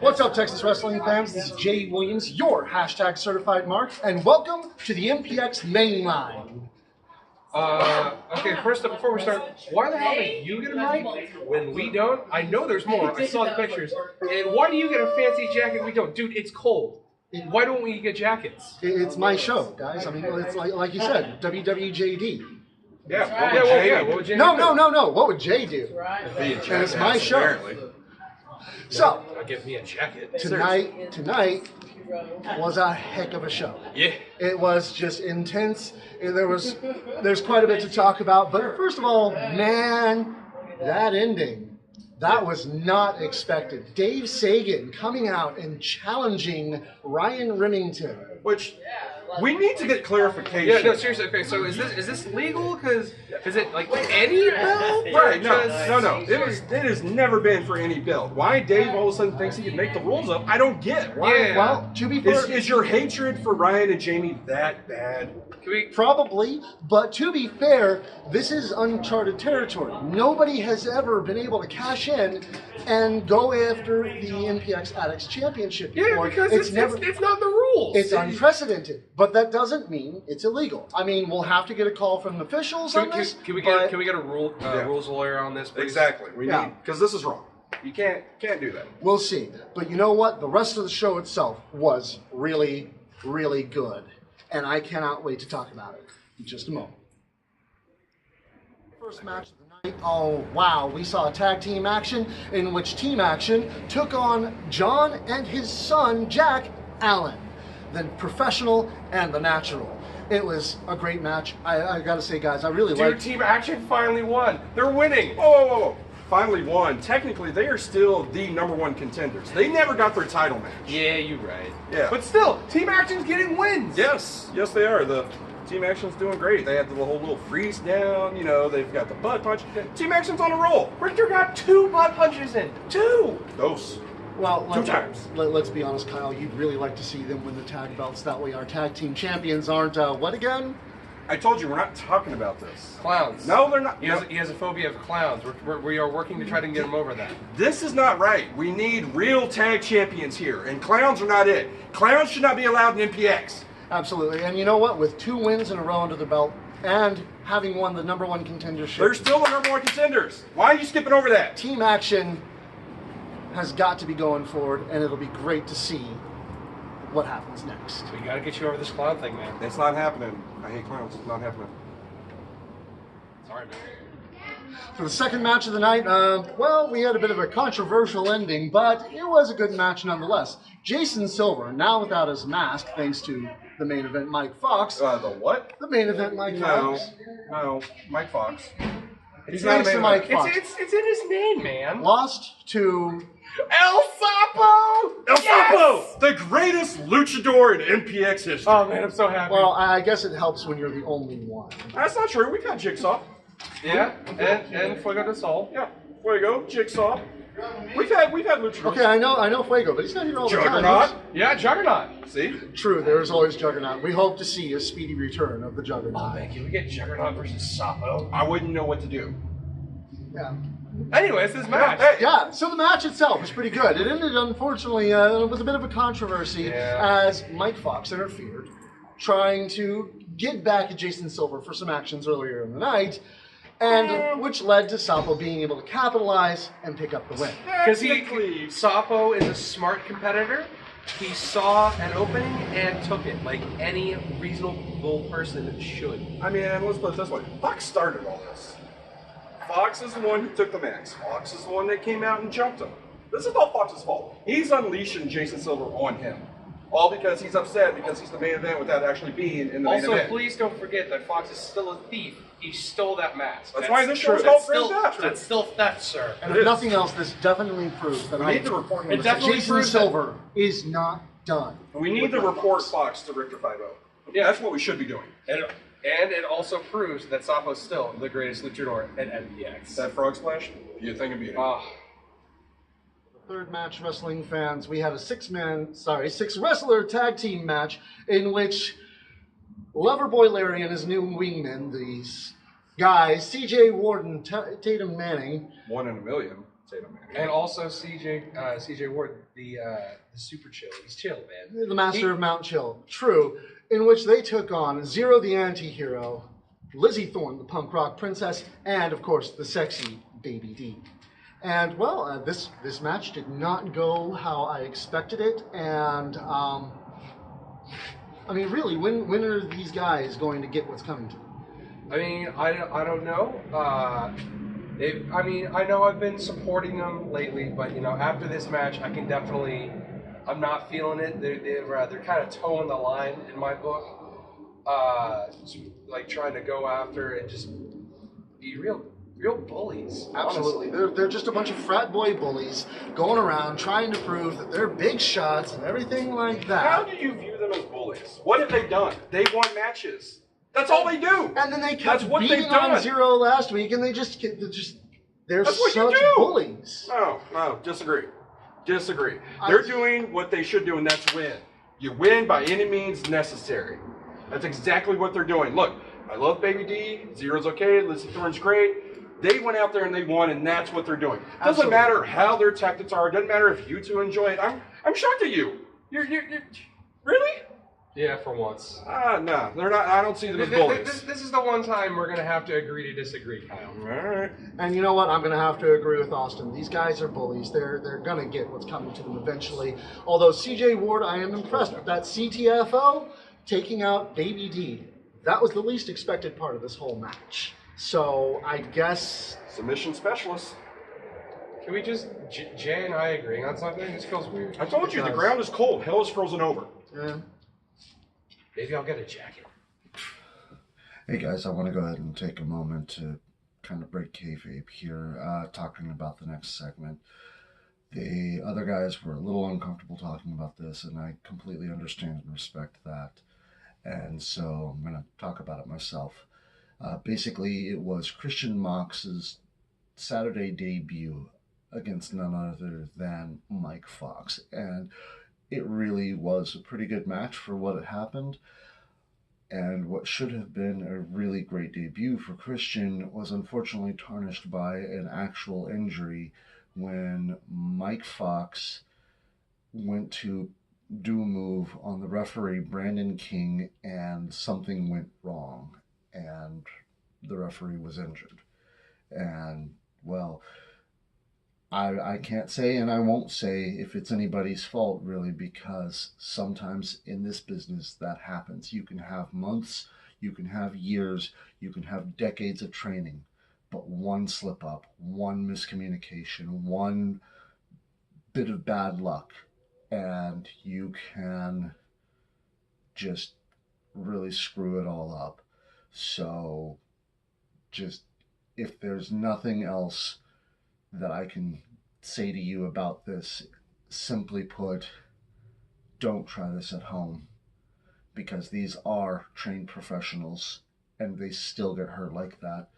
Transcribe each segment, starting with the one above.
What's up, Texas wrestling fans? This is Jay Williams, your hashtag certified mark, and welcome to the MPX Mainline. Okay, first up, before we start, why the hell did you get a mic when we don't? I know there's more. I saw the pictures. And why do you get a fancy jacket we don't? Dude, it's cold. Why don't we get jackets? It's my show, guys. I mean, it's like you said, WWJD. Yeah, what would Jay do? No. What would Jay do? Be a And it's my show. apparently. So, Give me a jacket. tonight was a heck of a show. Yeah. It was just intense. There's quite a bit to talk about. But first of all, man, that ending, that was not expected. Dave Sagan coming out and challenging Ryan Remington. Which we need to get clarification. Yeah, no, seriously. Okay, so is this legal? Because is it like any belt? Right, no. It has never been for any belt. Why Dave all of a sudden thinks he can make the rules up, I don't get. Why? Yeah. Well, to be fair, Is your hatred for Ryan and Jamie that bad? probably, but to be fair, this is uncharted territory. Nobody has ever been able to cash in and go after the MPX Addicts Championship before. Yeah, because it's not the rules. It's unprecedented, but that doesn't mean it's illegal. I mean, we'll have to get a call from the officials on this. Can we get a rules lawyer on this, please? Exactly. We need, because this is wrong. You can't do that. We'll see. But you know what? The rest of the show itself was really, really good. And I cannot wait to talk about it in just a moment. First match of the night. Oh, wow. We saw tag team action in which Team Action took on John and his son, Jack Allen, the professional and the natural. It was a great match. I got to say, guys, I really liked it. Team Action finally won. They're winning. Whoa. Finally won. Technically, they are still the #1 contenders. They never got their title match. Yeah, you're right. Yeah. But still, Team Action's getting wins. Yes, they are. The Team Action's doing great. They have the whole little freeze down, they've got the butt punch. Team Action's on a roll. Richter got 2 butt punches in. 2! Those. Well, 2 times. Let's be honest, Kyle. You'd really like to see them win the tag belts. That way our tag team champions aren't, what again? I told you, we're not talking about this. Clowns. No, they're not. He has a phobia of clowns. We are working to try to get him over that. This is not right. We need real tag champions here, and clowns are not it. Clowns should not be allowed in MPX. Absolutely. And you know what? With 2 wins in a row under the belt and having won the #1 contendership, They're still the #1 contenders. Why are you skipping over that? Team Action has got to be going forward, and it'll be great to see what happens next. We gotta get you over this clown thing, man. It's not happening. I hate clowns. It's not happening. Sorry, man. For the second match of the night, well, we had a bit of a controversial ending, but it was a good match nonetheless. Jason Silver, now without his mask, thanks to the main event Mike Fox. The what? The main event Mike Fox. No, Mike Fox. He's thanks to Mike Fox. It's in his name, man. Lost to El Sapo! El Sapo! The greatest luchador in MPX history. Oh, man, I'm so happy. Well, I guess it helps when you're the only one. That's not true. We got Jigsaw. Yeah, and Fuego de Sol. Yeah, Fuego, Jigsaw. We've had luchadors. Okay, I know Fuego, but he's not here all the time. Juggernaut. Yeah, Juggernaut. See? True, there's always Juggernaut. We hope to see a speedy return of the Juggernaut. Oh, man, can we get Juggernaut versus Sapo? I wouldn't know what to do. Yeah. Anyways, this match. Yeah, so the match itself was pretty good. It ended, unfortunately, with a bit of a controversy as Mike Fox interfered, trying to get back at Jason Silver for some actions earlier in the night, and which led to Sapo being able to capitalize and pick up the win. Because Sapo is a smart competitor. He saw an opening and took it, like any reasonable person should. I mean, let's put it this way. Fox started all this. Fox is the one who took the max. Fox is the one that came out and jumped him. This is all Fox's fault. He's unleashing Jason Silver on him. All because he's upset because he's the main event without actually being in the main event. Also, please don't forget that Fox is still a thief. He stole that mask. That's why this show is called Fringe Theft. That's still theft, sir. And if nothing else, this definitely proves that Jason Silver is not done. We need to report Fox to Richter 5-0. Yeah, that's what we should be doing. And it also proves that Sapo's still the greatest luchador at MPX. That frog splash, you think of beauty. Third match, wrestling fans, we had a 6 wrestler tag team match in which Loverboy Larry and his new wingman, these guys, CJ Ward and Tatum Manning. 1 in a million. potato match. And also CJ Ward, the super chill. He's chill, man. The master of Mount Chill. True. In which they took on Zero the Anti-Hero, Lizzie Thorne, the punk rock princess, and of course the sexy Baby D. And well, this match did not go how I expected it, and I mean, really, when are these guys going to get what's coming to them? I mean, I don't know. I mean, I know I've been supporting them lately, but you know, after this match, I can definitely. I'm not feeling it. They're kind of towing the line in my book, like trying to go after and just be real bullies. Absolutely, they're just a bunch of frat boy bullies going around trying to prove that they're big shots and everything like that. How do you view them as bullies? What have they done? They won matches. That's all they do. And then they kept That's what beating they've done. on Zero last week, and they're That's what such you do. bullies. No, disagree. They're doing what they should do, and that's win. You win by any means necessary. That's exactly what they're doing. Look, I love Baby D. Zero's okay. Lizzie Thorne's great. They went out there and they won, and that's what they're doing. Doesn't Absolutely. matter how their tactics are. It doesn't matter if you two enjoy it. I'm shocked at you. You're really? Yeah, for once. No, they're not. I don't see them as bullies. This is the one time we're gonna have to agree to disagree, Kyle. All right. And you know what? I'm going to have to agree with Austin. These guys are bullies. They're going to get what's coming to them eventually. Although CJ Ward, I am impressed with that CTFO taking out Baby D. That was the least expected part of this whole match. So I guess Submission specialist. Can we just Jay and I agreeing on something? This feels weird. I told you, the does. ground is cold. Hell is frozen over. Maybe I'll get a jacket. Hey guys, I want to go ahead and take a moment to kind of break kayfabe here, talking about the next segment. The other guys were a little uncomfortable talking about this, and I completely understand and respect that. And so I'm going to talk about it myself. Basically, it was Christian Mox's Saturday debut against none other than Mike Fox. And it really was a pretty good match for what had happened. And what should have been a really great debut for Christian was unfortunately tarnished by an actual injury when Mike Fox went to do a move on the referee Brandon King and something went wrong and the referee was injured. And well, I can't say and I won't say if it's anybody's fault really, because sometimes in this business that happens. You can have months, you can have years, you can have decades of training, but one slip up, one miscommunication, one bit of bad luck, and you can just really screw it all up. So just, if there's nothing else that I can say to you about this, simply put, don't try this at home, because these are trained professionals and they still get hurt like that.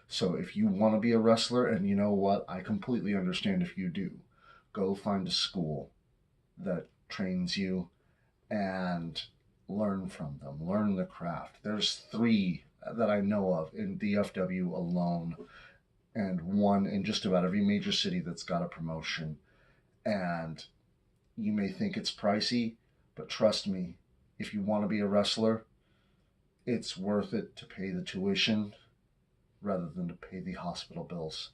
So if you want to be a wrestler, and you know what, I completely understand if you do, go find a school that trains you and learn from them, learn the craft. There's 3 that I know of in DFW alone, and 1 in just about every major city that's got a promotion. And you may think it's pricey, but trust me, if you want to be a wrestler, it's worth it to pay the tuition rather than to pay the hospital bills.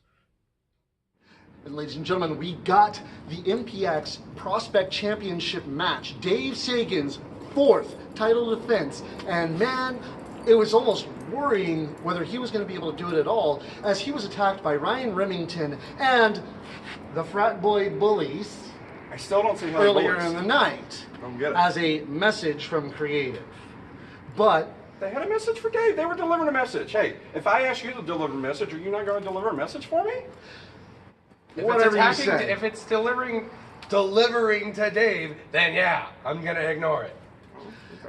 And ladies and gentlemen, we got the MPX Prospect Championship match. Dave Sagan's 4th title defense. And man, it was almost worrying whether he was going to be able to do it at all, as he was attacked by Ryan Remington and the frat boy bullies I still don't see how they're earlier bullies. in the night Don't get it. as a message from Creative. But They had a message for Dave. They were delivering a message. Hey, if I ask you to deliver a message, are you not going to deliver a message for me? whatever you say. If it's delivering to Dave, then yeah, I'm gonna ignore it.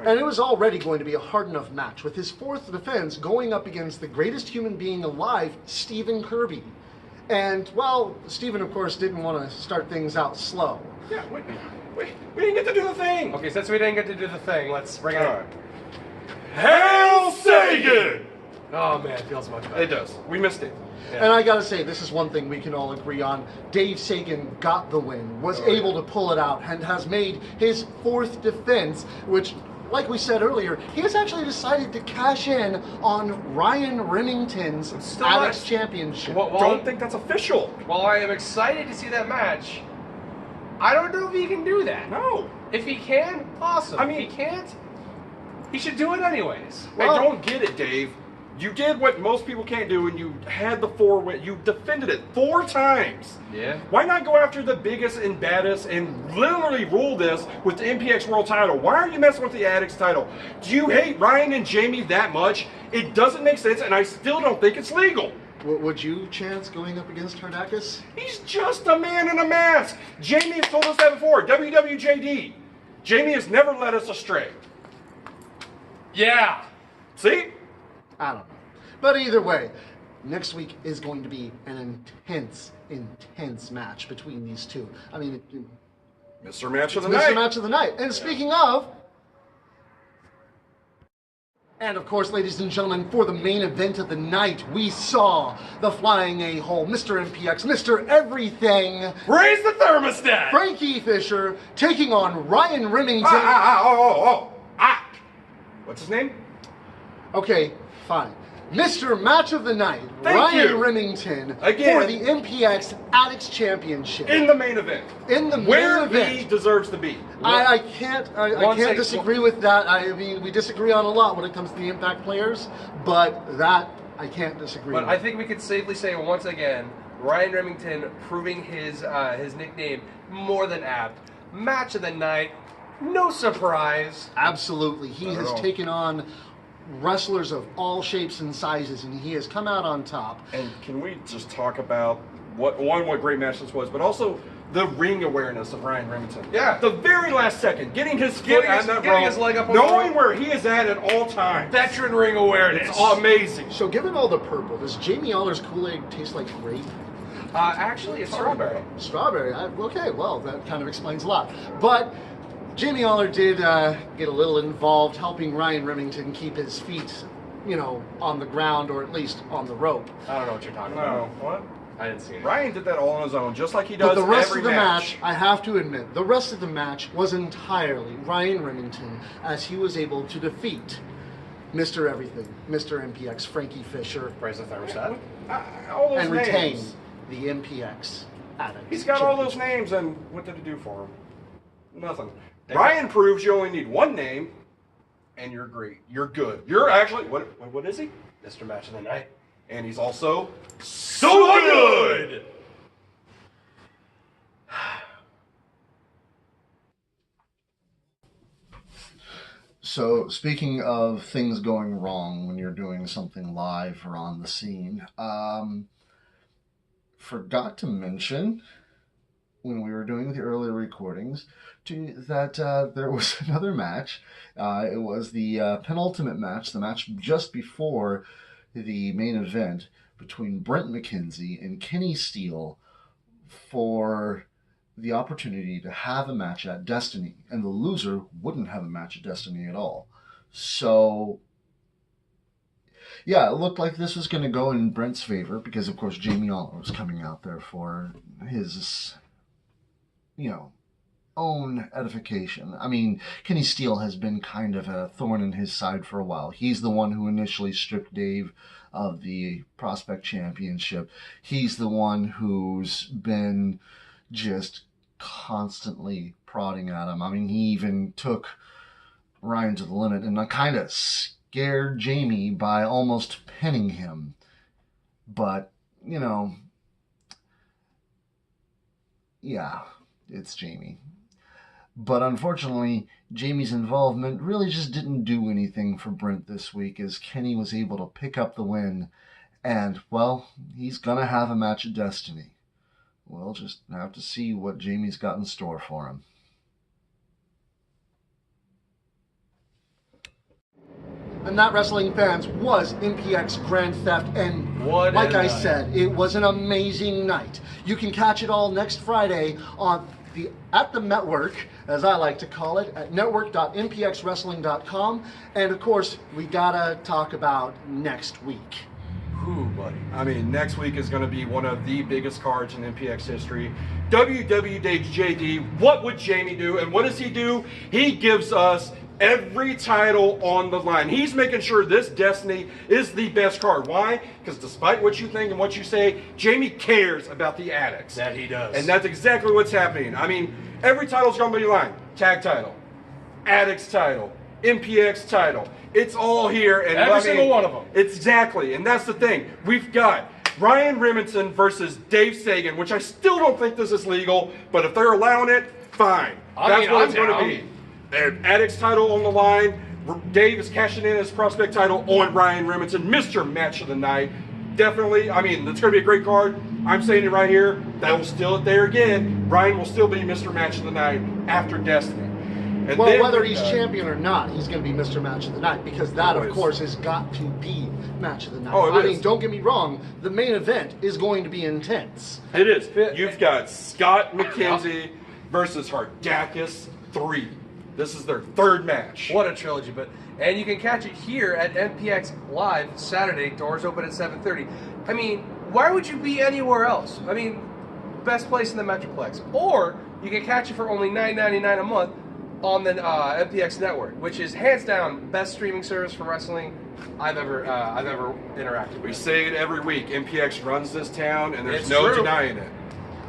And it was already going to be a hard enough match, with his 4th defense going up against the greatest human being alive, Stephen Kirby. And, well, Stephen, of course, didn't want to start things out slow. Yeah, we didn't get to do the thing. Okay, since we didn't get to do the thing, let's bring it All on. right. Hail Sagan! Oh man, it feels much better. It does. We missed it. And I gotta say, this is one thing we can all agree on. Dave Sagan got the win, was able to pull it out, and has made his 4th defense, which, like we said earlier, he has actually decided to cash in on Ryan Remington's Alex Championship. Don't think that's official. While I am excited to see that match, I don't know if he can do that. No. If he can, awesome. I mean, if he can't, he should do it anyways. I don't get it, Dave. You did what most people can't do, and you had the 4 win. You defended it 4 times. Yeah. Why not go after the biggest and baddest and literally rule this with the MPX World title? Why are you messing with the Addicts title? Do you hate Ryan and Jamie that much? It doesn't make sense, and I still don't think it's legal. Would you chance going up against Hardakis? He's just a man in a mask. Jamie has told us that before. WWJD. Jamie has never led us astray. Yeah. See? I don't know. But either way, next week is going to be an intense match between these two. I mean, Mr. Match of the Mr. Night. Match of the Night. And speaking of, and of course, ladies and gentlemen, for the main event of the night, we saw the Flying A-Hole, Mr. MPX, Mr. Everything, Raise the thermostat! Frankie Fisher, taking on Ryan Remington. What's his name? Okay, fine. Mr. Match of the Night, Thank Ryan you. Remington, Again. for the MPX Addicts Championship. In the main event. In the main Where event. he deserves to be. I can't disagree with that. I mean, we disagree on a lot when it comes to the Impact players, but that I can't disagree But with. I think we could safely say once again, Ryan Remington proving his nickname more than apt. Match of the night, no surprise. Absolutely. He has taken on wrestlers of all shapes and sizes, and he has come out on top. And can we just talk about what great match this was, but also the ring awareness of Ryan Remington. Yeah. The very last second, getting his foot Getting on his- that getting rope, his leg up on the knowing rope. where he is at all times. Veteran ring awareness. It's amazing. So given all the purple, does Jamie Aller's Kool-Aid taste like grape? Actually, it's strawberry. Strawberry. Okay, well, that kind of explains a lot. But Jamie Aller did get a little involved helping Ryan Remington keep his feet, on the ground or at least on the rope. I don't know what you're talking No, about. what? I didn't see it. Ryan did that all on his own, just like he does But the rest every of the match. I have to admit, the rest of the match was entirely Ryan Remington as he was able to defeat Mr. Everything, Mr. MPX, Frankie Fisher, Raise the thermostat. All those and names. retain the MPX Addicts. He's got all those names, and what did it do for him? Nothing. Ryan proves you only need one name, and you're great. You're good. You're actually, what is he? Mr. Match of the Night. And he's also so good! So, speaking of things going wrong when you're doing something live or on the scene, forgot to mention when we were doing the earlier recordings that there was another match. It was the penultimate match, the match just before the main event between Brent McKenzie and Kenny Steele for the opportunity to have a match at Destiny, and the loser wouldn't have a match at Destiny at all. So, yeah, it looked like this was going to go in Brent's favor because, of course, Jamie Aller was coming out there for his, own edification. I mean, Kenny Steele has been kind of a thorn in his side for a while. He's the one who initially stripped Dave of the Prospect Championship. He's the one who's been just constantly prodding at him. I mean, he even took Ryan to the limit and kind of scared Jamie by almost pinning him. But, yeah, it's Jamie. But unfortunately, Jamie's involvement really just didn't do anything for Brent this week, as Kenny was able to pick up the win. And, well, he's going to have a match at Destiny. We'll just have to see what Jamie's got in store for him. And that, wrestling fans, was MPX Grand Theft, and What a like I night. said, it was an amazing night. You can catch it all next Friday on the At The Metwork, as I like to call it, at network.mpxwrestling.com. And of course, we gotta talk about next week. Ooh, buddy. I mean, next week is going to be one of the biggest cards in MPX history. WWJD, what would Jamie do? And what does he do? He gives us every title on the line. He's making sure this Destiny is the best card. Why? Because despite what you think and what you say, Jamie cares about the addicts. That he does. And that's exactly what's happening. I mean, every title's going to be line. Tag title, addicts title, MPX title. It's all here. And Every single one of them. Exactly. And that's the thing. We've got Ryan Remington versus Dave Sagan, which I still don't think this is legal, but if they're allowing it, fine. That's what it's going to be. An Addicts title on the line. Dave is cashing in his prospect title on Ryan Remington, Mr. Match of the Night. Definitely, I mean, it's going to be a great card. I'm saying it right here. That will still it there again. Ryan will still be Mr. Match of the Night after Destiny. And well, then whether he's champion or not, he's going to be Mr. Match of the Night, because that, of course, has got to be Match of the Night. I mean, don't get me wrong, the main event is going to be intense. It is. You've got Scott McKenzie versus Hardakis 3. This is their third match. What a trilogy. And you can catch it here at MPX Live Saturday. Doors open at 7:30. I mean, why would you be anywhere else? I mean, best place in the Metroplex. Or you can catch it for only $9.99 a month on the MPX network, which is hands down best streaming service for wrestling I've ever interacted with. We say it every week. MPX runs this town, and there's no denying it.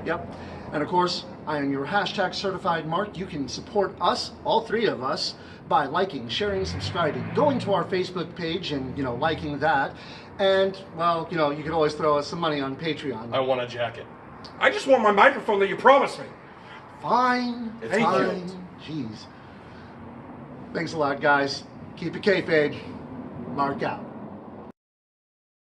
Yep. And of course, I am your hashtag certified Mark. You can support us, all three of us, by liking, sharing, subscribing, going to our Facebook page and, liking that. And, well, you can always throw us some money on Patreon. I want a jacket. I just want my microphone that you promised me. Fine. Thank you. Jeez. Thanks a lot, guys. Keep it kayfabe. Mark out.